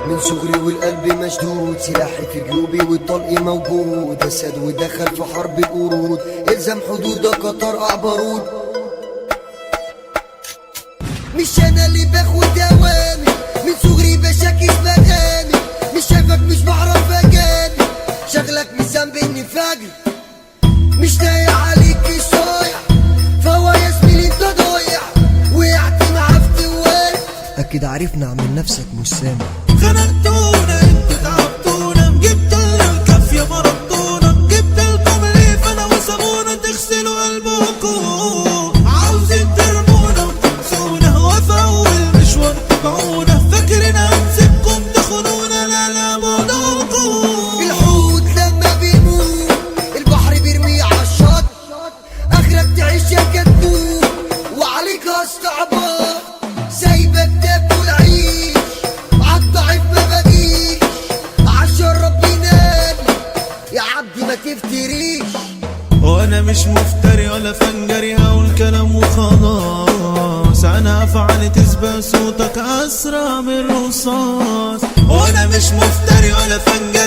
من صغري والقلب مشدود، سلاحي في جيوبي والطلق موجود، اسد ودخل في حرب القرود، الزم حدودك قطر بارود. مش انا اللي باخد اوامر، من صغري بشاكس بغامر، مش شايفك مش بعرف اجامل، شغلك مش ذنب اني فجر، مش لاقي عليك صايع، فهو يا زميلي انت ضايع، وقعت معاه في توال، اكيد عارفنا عامل نفسك مش سامع. خنقتونا انتوا تعبتونا، جبت الكافية مرضتونا، جبت لكم ريفنا وصابونا تغسلوا قلبكم، عاوزين ترمونا وتنسونا، وفي اول مشوار تبعونا، فاكرين هنسيبكم تخونونا، لا لا موضوعكم. الحوت لما بيموت البحر بيرميه عالشط، اخرك تعيش يا كتكوت وعليك استعباط، سايبك تاكل عيش عالضعيف ما بجيش، عشان ربنا يا عبدي ما تفتريش. وانا مش مفتري ولا فنجري، هقول كلام وخلاص، انا افعالي تسبق صوتك اسرع من الرصاص. وانا مش مفتري ولا فنجري